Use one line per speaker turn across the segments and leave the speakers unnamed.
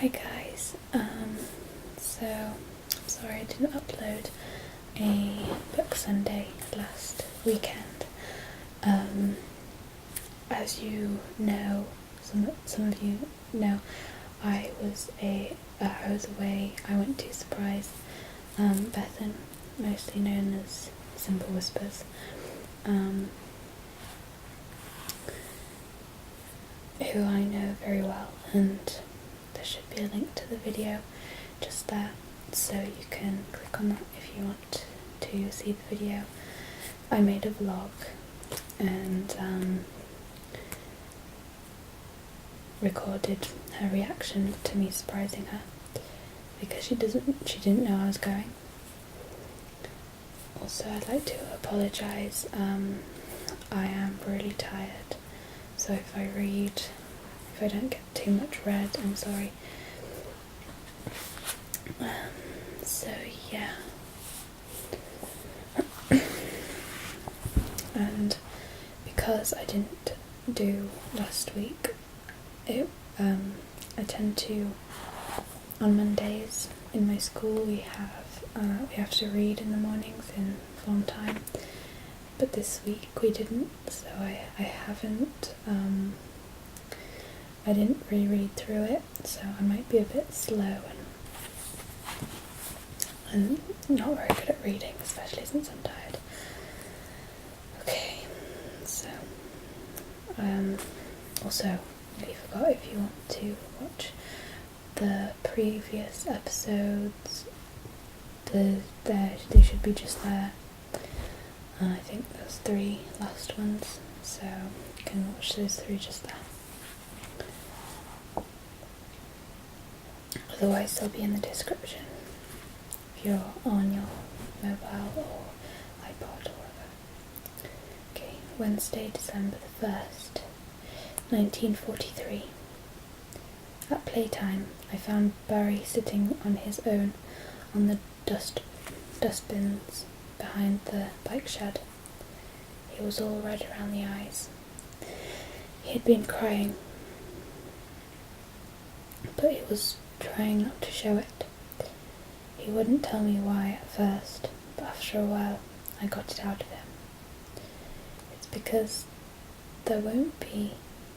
Hi guys, so I'm sorry I didn't upload a book Sunday last weekend. As you know, some of you know, I was away. I went to surprise Bethan, mostly known as Simple Whispers, who I know very well, and there should be a link to the video just there, so you can click on that if you want to see the video. I made a vlog and recorded her reaction to me surprising her, because she didn't know I was going. Also, I'd like to apologise. I am really tired, so if I don't get too much read, I'm sorry. So yeah. And because I didn't do last week, I tend to, on Mondays in my school we have to read in the mornings in form time, but this week we didn't, so I didn't really read through it, so I might be a bit slow and not very good at reading, especially since I'm tired. Okay, so also, I forgot, if you want to watch the previous episodes, they should be just there. I think there's 3 last ones, so you can watch those 3 just there. Otherwise they'll be in the description if you're on your mobile or iPod or whatever. Okay, Wednesday, December the 1st, 1943. At playtime, I found Barry sitting on his own on the dustbins behind the bike shed. He was all red around the eyes. He had been crying, but he was trying not to show it. He wouldn't tell me why at first, but after a while I got it out of him. It's because there won't be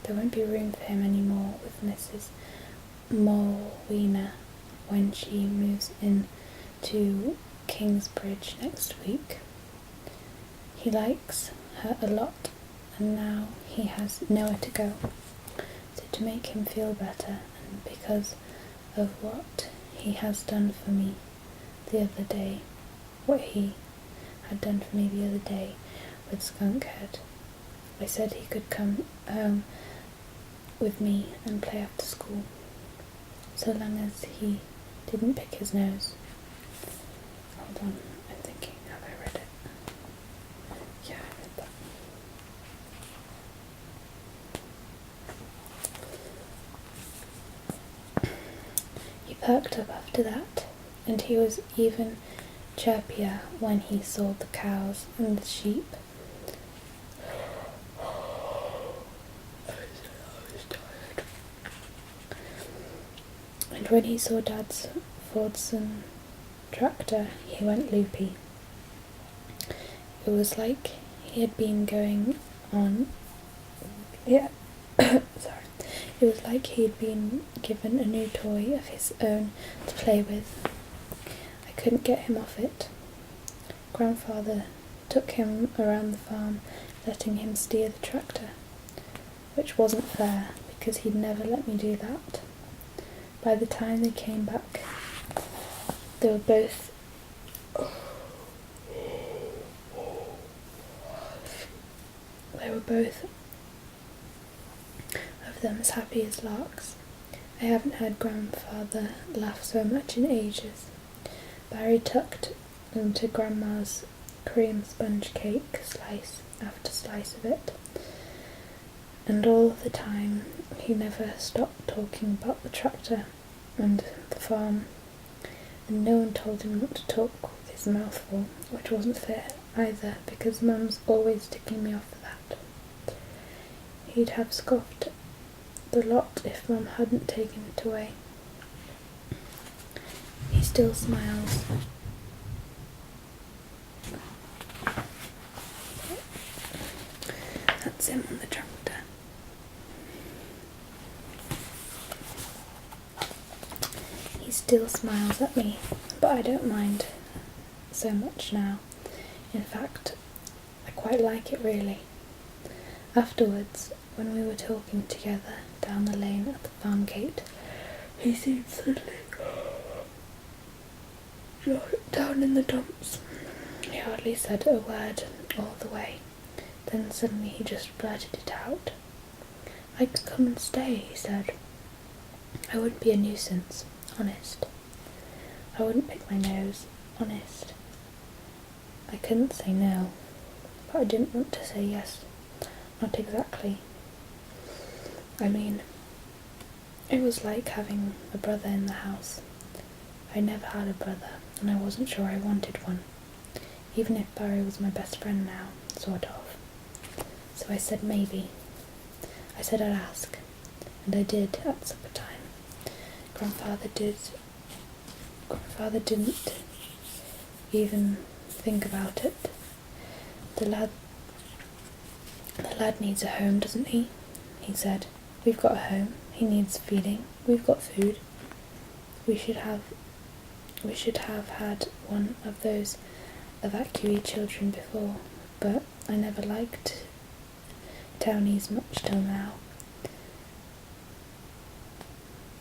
room for him anymore with Mrs. Morweena when she moves in to Kingsbridge next week. He likes her a lot, and now he has nowhere to go. So to make him feel better, and because of what he has done for me the other day, with Skunkhead, I said he could come home with me and play after school, so long as he didn't pick his nose. Hold on, I'm thinking, have I read it? Yeah, I read that. He perked up after that, and he was even chirpier when he saw the cows and the sheep. And when he saw Dad's Fordson tractor, he went loopy. It was like he had been going on. Sorry. It was like he had been given a new toy of his own to play with. I couldn't get him off it. Grandfather took him around the farm, letting him steer the tractor, which wasn't fair because he'd never let me do that. By the time they came back, they were both of them as happy as larks. I haven't heard Grandfather laugh so much in ages. Barry tucked into Grandma's cream sponge cake, slice after slice of it, and all the time he never stopped talking about the tractor and the farm, and no one told him not to talk with his mouth full, which wasn't fair either, because Mum's always ticking me off for that. He'd have scoffed the lot if Mum hadn't taken it away. He still smiles. That's him on the tractor. He still smiles at me, but I don't mind so much now. In fact, I quite like it really. Afterwards, when we were talking together down the lane at the farm gate, he seemed suddenly down in the dumps. He hardly said a word all the way. Then suddenly he just blurted it out. "I could come and stay," he said. "I wouldn't be a nuisance, honest. I wouldn't pick my nose, honest." I couldn't say no, but I didn't want to say yes. Not exactly. I mean, it was like having a brother in the house. I never had a brother, and I wasn't sure I wanted one, even if Barry was my best friend now, sort of. So I said maybe. I said I'd ask, and I did at supper time. Grandfather didn't even think about it. The lad needs a home, doesn't he? He said. We've got a home. He needs feeding. We've got food. We should have had one of those evacuee children before, but I never liked townies much till now.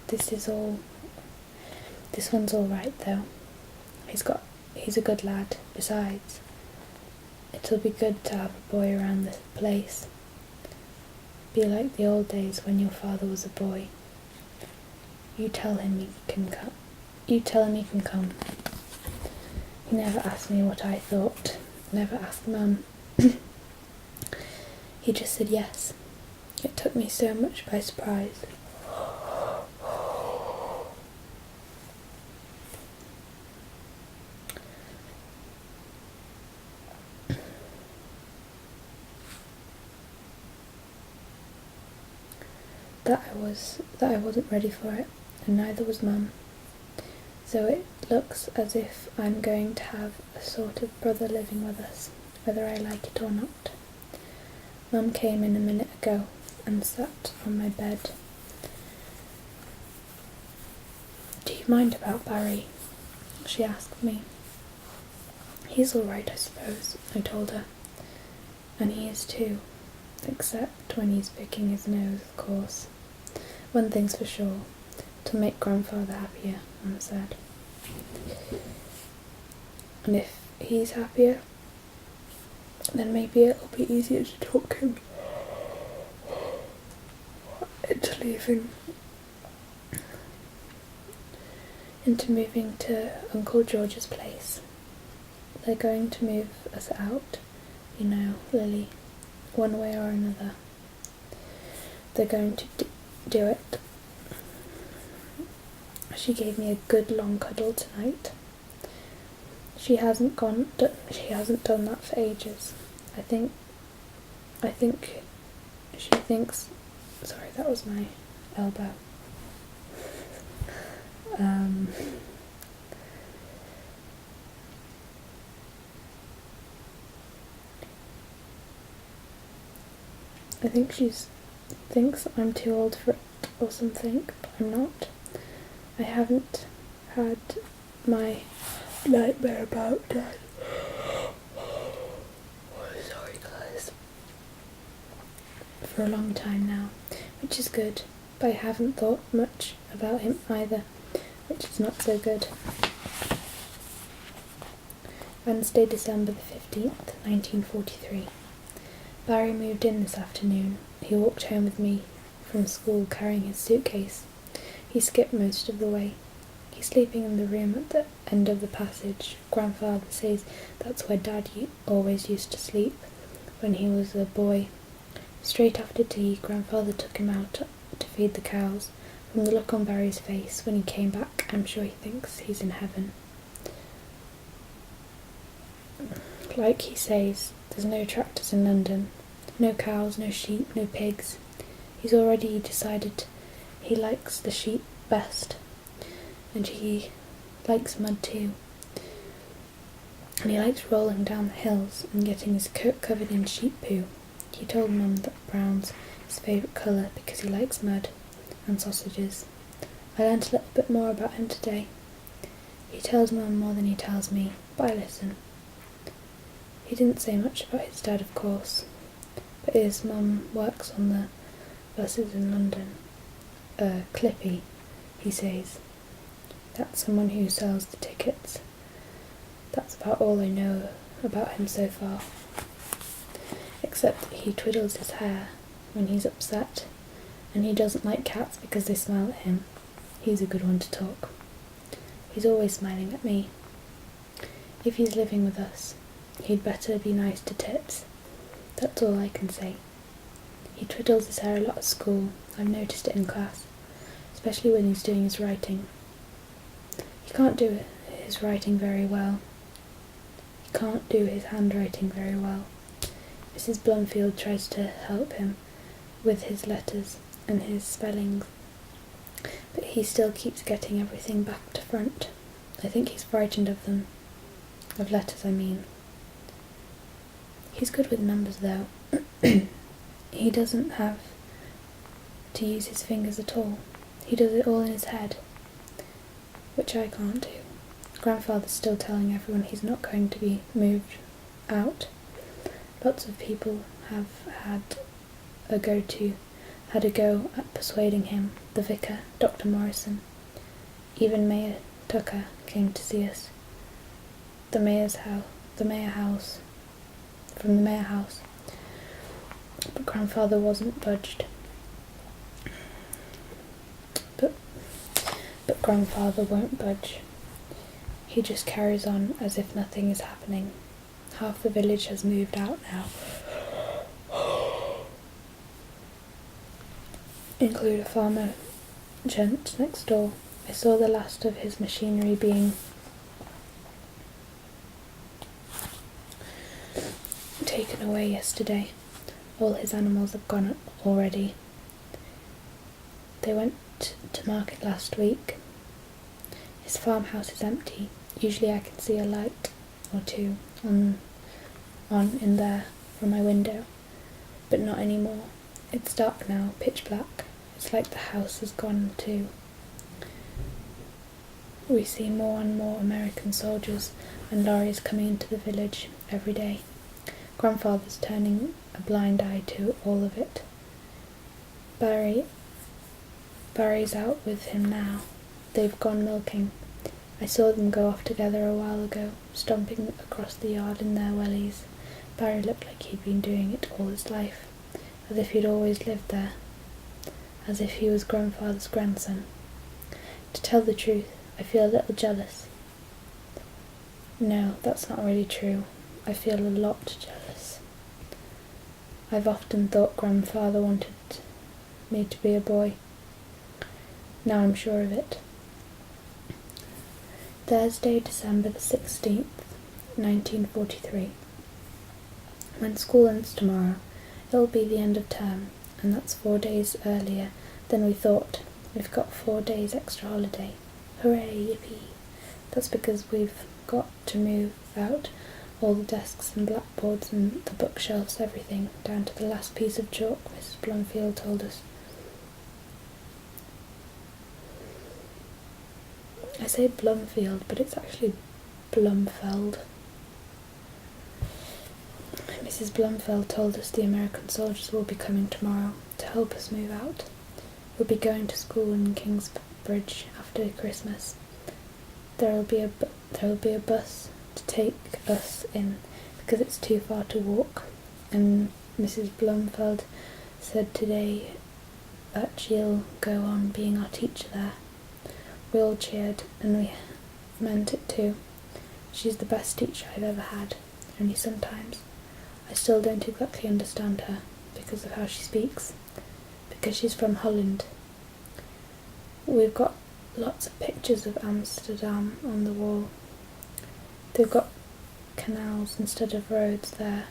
This one's all right though. He's a good lad. Besides, it'll be good to have a boy around this place. Be like the old days when your father was a boy. You tell him he can come. He never asked me what I thought. Never asked Mum. He just said yes. It took me so much by surprise. That I wasn't ready for it, and neither was Mum. So it looks as if I'm going to have a sort of brother living with us, whether I like it or not. Mum came in a minute ago and sat on my bed. "Do you mind about Barry?" she asked me. "He's all right, I suppose," I told her. "And he is too, except when he's picking his nose, of course. One thing's for sure, it'll make Grandfather happier," Mum said. "And if he's happier, then maybe it'll be easier to talk him into moving to Uncle George's place. They're going to move us out, you know, Lily, one way or another. They're going to do it." She gave me a good long cuddle tonight. She hasn't done that for ages. I think she thinks. Sorry, that was my elbow. I think she thinks I'm too old for it or something, but I'm not. I haven't had my nightmare about Dad. Sorry guys. For a long time now, which is good, but I haven't thought much about him either, which is not so good. Wednesday, December the 15th, 1943. Barry moved in this afternoon. He walked home with me from school carrying his suitcase. He skipped most of the way. He's sleeping in the room at the end of the passage. Grandfather says that's where Dad always used to sleep when he was a boy. Straight after tea, Grandfather took him out to feed the cows. From the look on Barry's face when he came back, I'm sure he thinks he's in heaven. Like he says, there's no tractors in London. No cows, no sheep, no pigs. He's already decided he likes the sheep best, and he likes mud too. And he likes rolling down the hills and getting his coat covered in sheep poo. He told Mum that brown's his favourite colour because he likes mud and sausages. I learnt a little bit more about him today. He tells Mum more than he tells me, but I listen. He didn't say much about his dad, of course, but his mum works on the buses in London. Clippy, he says. That's someone who sells the tickets. That's about all I know about him so far. Except that he twiddles his hair when he's upset, and he doesn't like cats because they smile at him. He's a good one to talk. He's always smiling at me. If he's living with us, he'd better be nice to Tits. That's all I can say. He twiddles his hair a lot at school. I've noticed it in class, especially when he's doing his writing. He can't do his writing very well. He can't do his handwriting very well. Mrs. Blomfield tries to help him with his letters and his spellings, but he still keeps getting everything back to front. I think he's frightened of them. Of letters, I mean. He's good with numbers, though. He doesn't have to use his fingers at all. He does it all in his head, which I can't do. Grandfather's still telling everyone he's not going to be moved out. Lots of people have had a go at persuading him. The vicar, Dr. Morrison. Even Mayor Tucker came to see us. From the mayor house. But Grandfather wasn't budged. But Grandfather won't budge. He just carries on as if nothing is happening. Half the village has moved out now. Include a farmer gent next door. I saw the last of his machinery being taken away yesterday. All his animals have gone already. They went to market last week. His farmhouse is empty. Usually I can see a light or two on in there from my window, but not anymore. It's dark now, pitch black. It's like the house has gone too. We see more and more American soldiers and lorries coming into the village every day. Grandfather's turning a blind eye to all of it. Barry's out with him now. They've gone milking. I saw them go off together a while ago, stomping across the yard in their wellies. Barry looked like he'd been doing it all his life, as if he'd always lived there, as if he was Grandfather's grandson. To tell the truth, I feel a little jealous. No, that's not really true. I feel a lot jealous. I've often thought Grandfather wanted me to be a boy. Now I'm sure of it. Thursday, December the 16th, 1943. When school ends tomorrow, it'll be the end of term, and that's 4 days earlier than we thought. We've got 4 days extra holiday. Hooray, yippee! That's because we've got to move out all the desks and blackboards and the bookshelves, everything, down to the last piece of chalk, Mrs. Blomfield told us. I say Blomfield, but it's actually Blumfeld. Mrs. Blumfeld told us the American soldiers will be coming tomorrow to help us move out. We'll be going to school in Kingsbridge after Christmas. There'll be a bus to take us in because it's too far to walk, and Mrs. Blumfeld said today that she'll go on being our teacher there. We all cheered, and we meant it too. She's the best teacher I've ever had, only sometimes I still don't exactly understand her because of how she speaks, because she's from Holland. We've got lots of pictures of Amsterdam on the wall. They've got canals instead of roads there.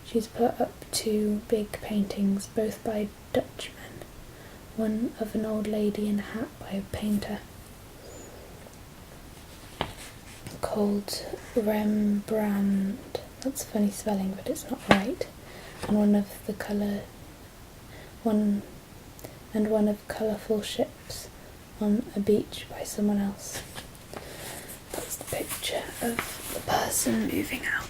She's put up 2 big paintings, both by Dutchmen, one of an old lady in a hat by a painter. called Rembrandt. That's funny spelling, but it's not right. And one of colourful ships on a beach by someone else. That's the picture of the person moving out.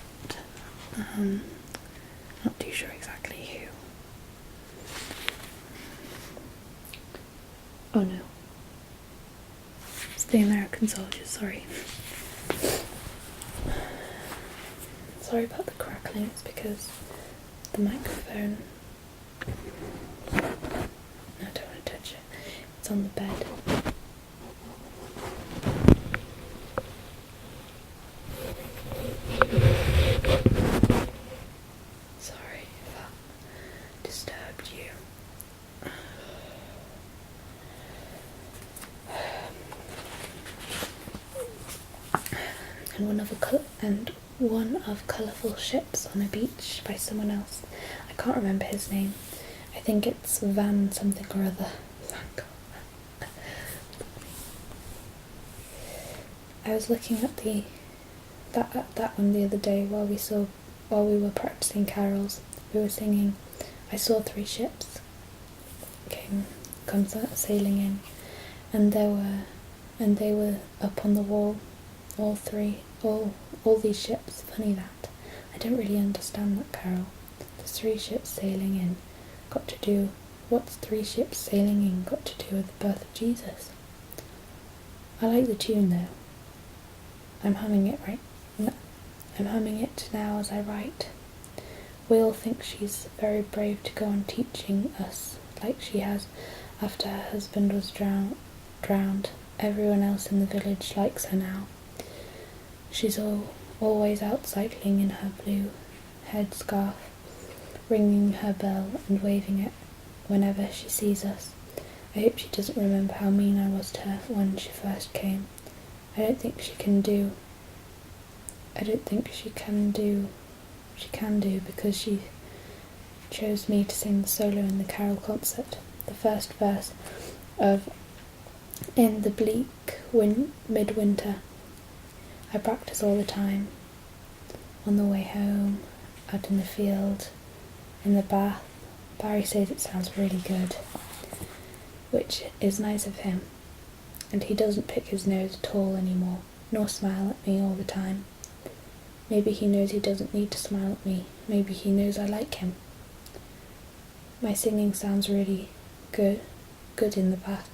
Not too sure exactly who. Oh no. It's the American soldiers, sorry. Sorry about the crackling, it's because the microphone. No, I don't want to touch it. It's on the bed. Sorry if that disturbed you. And one of colourful ships on a beach by someone else. I can't remember his name. I think it's Van something or other. I was looking at that one the other day while we were practicing carols. We were singing I saw 3 ships come sailing in, and they were up on the wall, all these ships. Funny that. I don't really understand that carol. There's 3 ships sailing in. What's 3 ships sailing in got to do with the birth of Jesus? I like the tune though. I'm humming it now as I write. We all think she's very brave to go on teaching us like she has after her husband was drowned. Everyone else in the village likes her now. She's always out cycling in her blue headscarf, ringing her bell and waving it whenever she sees us. I hope she doesn't remember how mean I was to her when she first came. I don't think she can do because she chose me to sing the solo in the carol concert. The first verse of In the Bleak Midwinter. I practice all the time. On the way home, out in the field, in the bath. Barry says it sounds really good, which is nice of him. And he doesn't pick his nose at all anymore, nor smile at me all the time. Maybe he knows he doesn't need to smile at me. Maybe he knows I like him. My singing sounds really good in the bath.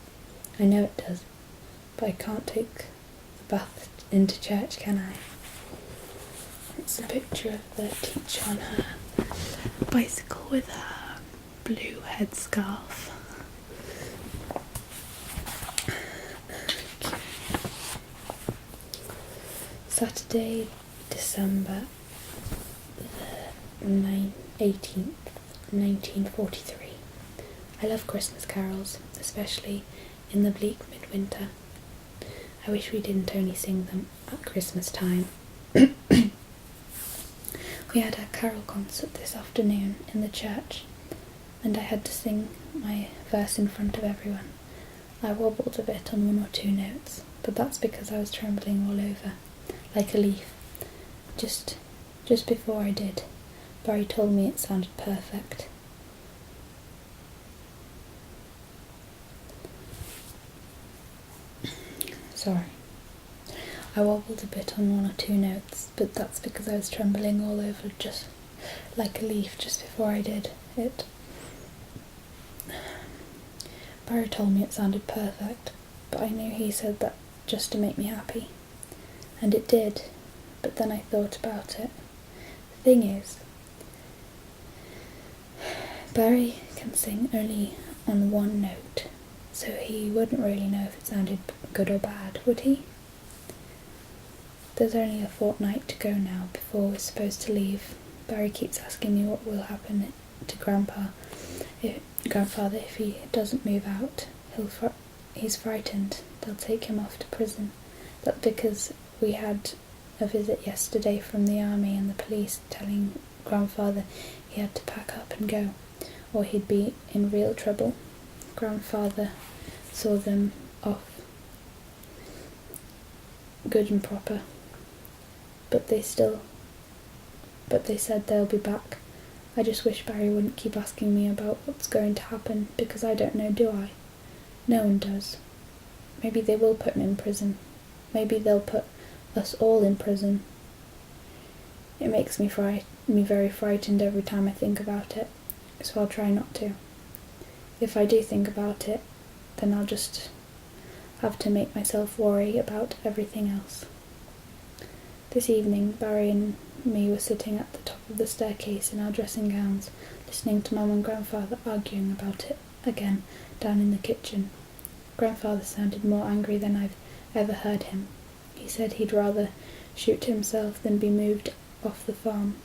I know it does, but I can't take the bath into church, can I? It's a picture of the teacher on her bicycle with her blue headscarf. Saturday, December the 18th, 1943. I love Christmas carols, especially In the Bleak Midwinter. I wish we didn't only sing them at Christmas time. We had a carol concert this afternoon in the church, and I had to sing my verse in front of everyone. I wobbled a bit on 1 or 2 notes, but that's because I was trembling all over, like a leaf. Just before I did, Barry told me it sounded perfect. Sorry. I wobbled a bit on 1 or 2 notes, but that's because I was trembling all over, just like a leaf, just before I did it. Barry told me it sounded perfect, but I knew he said that just to make me happy. And it did, but then I thought about it. The thing is, Barry can sing only on 1 note, so he wouldn't really know if it sounded good or bad, would he? There's only a fortnight to go now before we're supposed to leave. Barry keeps asking me what will happen to Grandfather if he doesn't move out. He's frightened. They'll take him off to prison. That's because we had a visit yesterday from the army and the police telling Grandfather he had to pack up and go, or he'd be in real trouble. Grandfather saw them off good and proper. but they said they'll be back. I just wish Barry wouldn't keep asking me about what's going to happen, because I don't know, do I? No one does. Maybe they will put him in prison. Maybe they'll put us all in prison. It makes me very frightened every time I think about it, so I'll try not to. If I do think about it, then I'll just have to make myself worry about everything else. This evening, Barry and me were sitting at the top of the staircase in our dressing gowns, listening to Mum and Grandfather arguing about it again down in the kitchen. Grandfather sounded more angry than I've ever heard him. He said he'd rather shoot himself than be moved off the farm.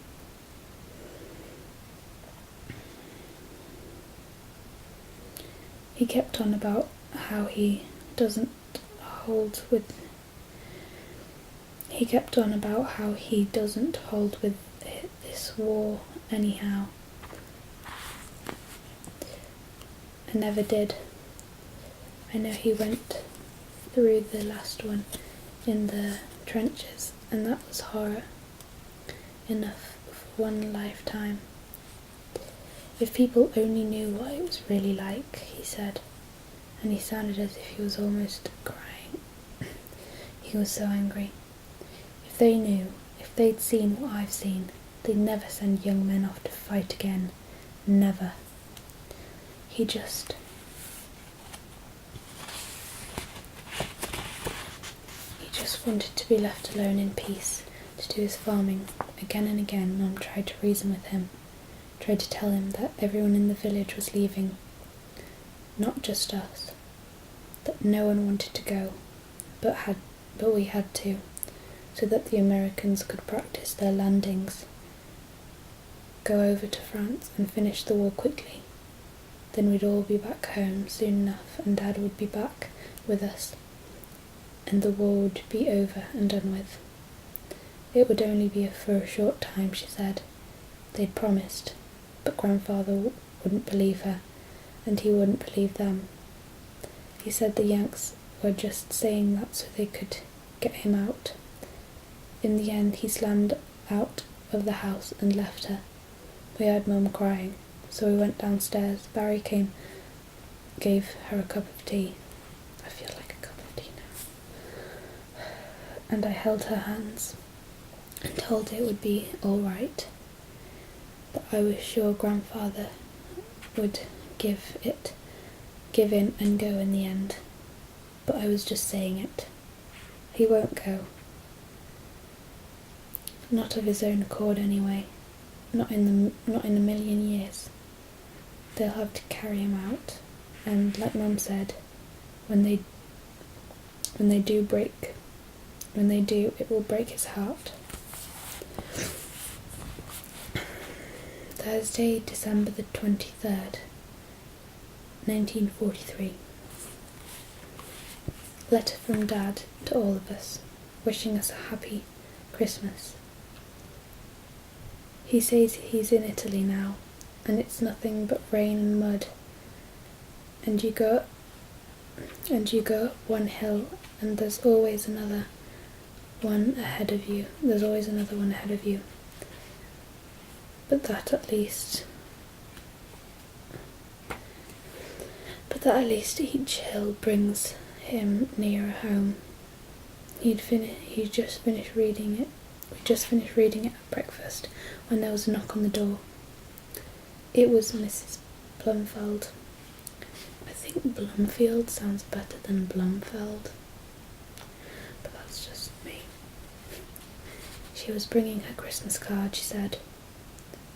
He kept on about how he doesn't hold with this war anyhow. I never did. I know he went through the last one in the trenches, and that was horror enough for one lifetime. If people only knew what it was really like, he said, and he sounded as if he was almost crying. He was so angry. If they knew, if they'd seen what I've seen, they'd never send young men off to fight again. Never. He just wanted to be left alone in peace, to do his farming. Again and again, Mum tried to reason with him, tried to tell him that everyone in the village was leaving, not just us, that no one wanted to go, but we had to, so that the Americans could practice their landings, go over to France and finish the war quickly. Then we'd all be back home soon enough, and Dad would be back with us, and the war would be over and done with. It would only be for a short time, she said. They'd promised, but Grandfather wouldn't believe her, and he wouldn't believe them. He said the Yanks were just saying that so they could get him out. In the end, he slammed out of the house and left her. We heard Mum crying, so we went downstairs. Barry came, gave her a cup of tea. I feel like a cup of tea now. And I held her hands and told her it would be all right, that I was sure Grandfather would give in and go in the end. But I was just saying it. He won't go. Not of his own accord anyway. Not in a million years. They'll have to carry him out, and like Mum said, when they do, it will break his heart. Thursday, December the 23rd, 1943. Letter from Dad to all of us, wishing us a happy Christmas. He says he's in Italy now, and it's nothing but rain and mud, and you go up one hill, and there's always another one ahead of you. But that at least each hill brings him nearer home. We just finished reading it at breakfast when there was a knock on the door. It was Mrs. Blumfeld. I think Blumfield sounds better than Blumfeld, but that's just me. She was bringing her Christmas card, she said.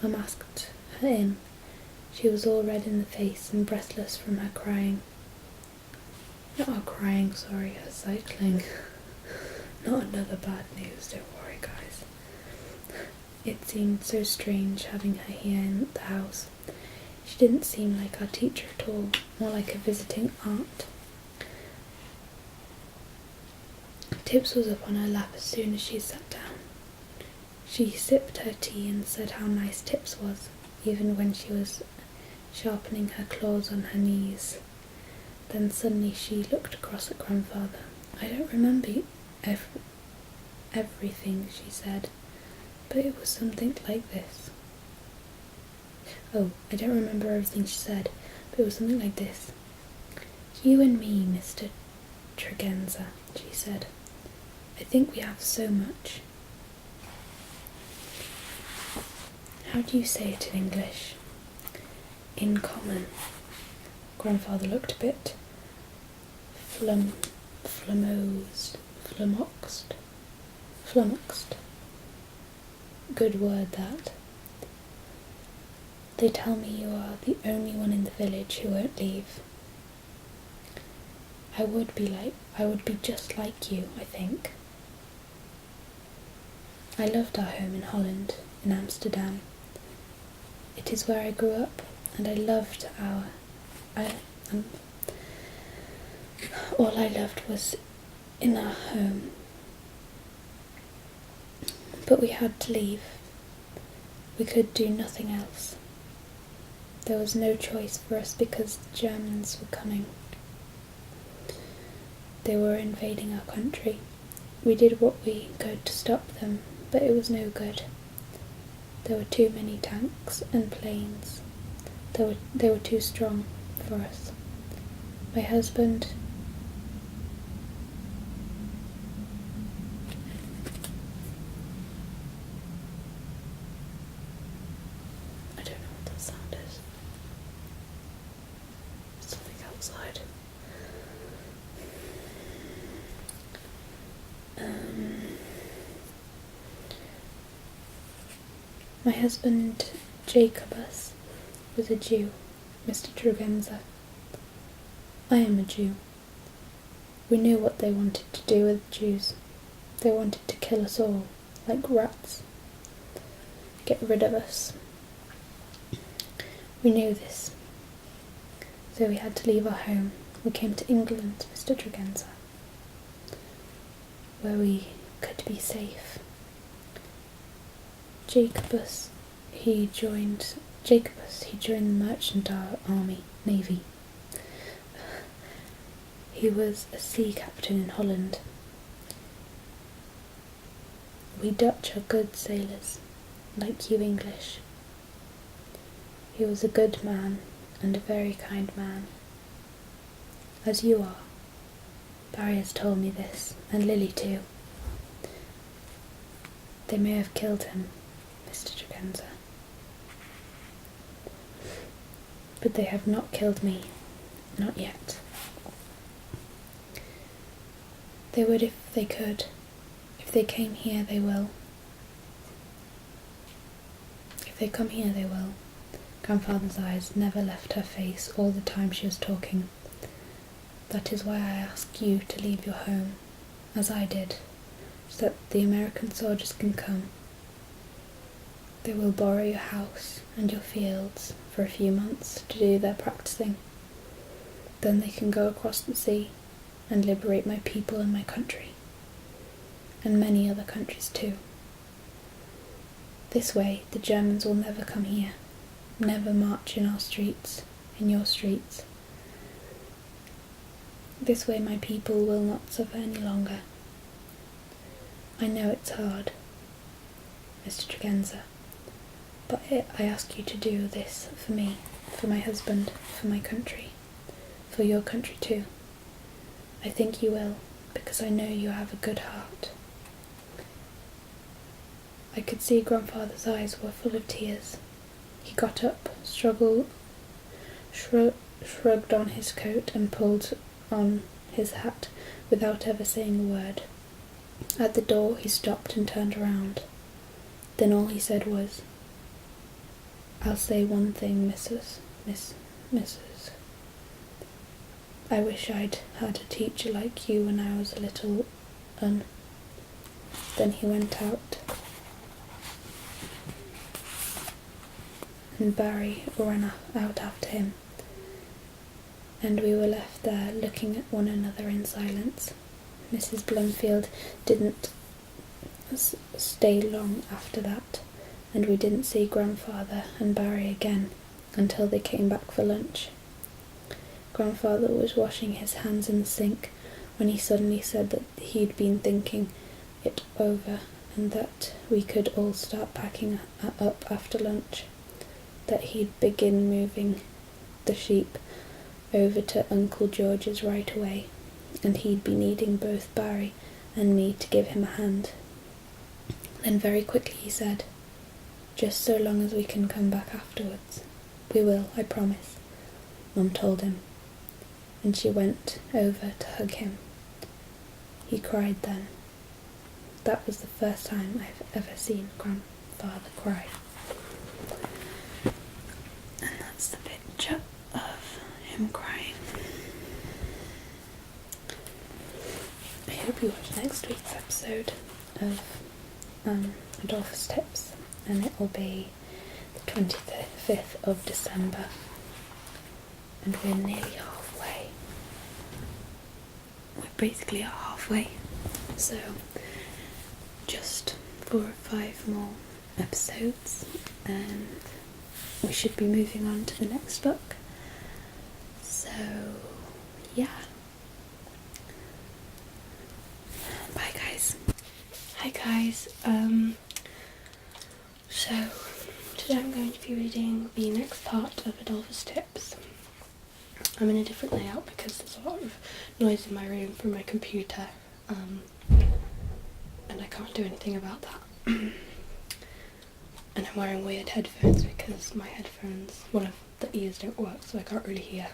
Mum asked her in. She was all red in the face and breathless from her crying. Not her crying, sorry, her cycling. Not another bad news, don't worry guys. It seemed so strange having her here in the house. She didn't seem like our teacher at all, more like a visiting aunt. Tips was up on her lap as soon as she sat down. She sipped her tea and said how nice Tips was, even when she was sharpening her claws on her knees. Then suddenly she looked across at Grandfather. I don't remember everything she said, but it was something like this. Oh, I don't remember everything she said, but it was something like this. "You and me, Mr. Tregenza," she said. "I think we have so much." How do you say it in English? In common. Grandfather looked a bit flummoxed. Good word, that. "They tell me you are the only one in the village who won't leave. I would be just like you, I think. I loved our home in Holland, in Amsterdam. It is where I grew up, and I loved all I loved was in our home. But we had to leave. We could do nothing else. There was no choice for us because the Germans were coming. They were invading our country. We did what we could to stop them, but it was no good. There were too many tanks and planes. They were too strong for us. My husband I don't know what that sound is. It's something outside. My husband, Jacobus, was a Jew, Mr. Tregenza. I am a Jew. We knew what they wanted to do with Jews. They wanted to kill us all, like rats. Get rid of us. We knew this. So we had to leave our home. We came to England, Mr. Tregenza, where we could be safe. Jacobus, he joined the merchant navy. He was a sea captain in Holland. We Dutch are good sailors, like you English. He was a good man and a very kind man, as you are. Barry has told me this, and Lily too. They may have killed him, Mr. Tregenza. But they have not killed me, not yet. They would if they could. If they came here, they will. If they come here, they will. Grandfather's eyes never left her face all the time she was talking. That is why I ask you to leave your home, as I did, so that the American soldiers can come. They will borrow your house and your fields for a few months to do their practicing. Then they can go across the sea and liberate my people and my country, and many other countries too. This way the Germans will never come here, never march in our streets, in your streets. This way my people will not suffer any longer. I know it's hard, Mr. Tregenza, but I ask you to do this for me, for my husband, for my country, for your country too. I think you will, because I know you have a good heart. I could see Grandfather's eyes were full of tears. He got up, shrugged on his coat and pulled on his hat without ever saying a word. At the door he stopped and turned around. Then all he said was, "I'll say one thing, Mrs. I wish I'd had a teacher like you when I was a little Then he went out, and Barry ran out after him, and we were left there looking at one another in silence. Mrs. Blomfield didn't stay long after that, and we didn't see Grandfather and Barry again until they came back for lunch. Grandfather was washing his hands in the sink when he suddenly said that he'd been thinking it over and that we could all start packing up after lunch, that he'd begin moving the sheep over to Uncle George's right away, and he'd be needing both Barry and me to give him a hand. Then very quickly he said, "Just so long as we can come back afterwards." "We will, I promise," Mum told him, and she went over to hug him. He cried then. That was the first time I've ever seen Grandfather cry. And that's the picture of him crying. I hope you watch next week's episode of Adolphus Tips, and it will be the 25th of December, and we're nearly halfway. We're basically at halfway, so just 4 or 5 more episodes and we should be moving on to the next book. So yeah, bye guys.
Hi guys, so today I'm going to be reading the next part of Adolphus Tips. I'm in a different layout because there's a lot of noise in my room from my computer, and I can't do anything about that. And I'm wearing weird headphones because my headphones, one of the ears don't work, so I can't really hear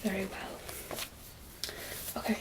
very well. Okay,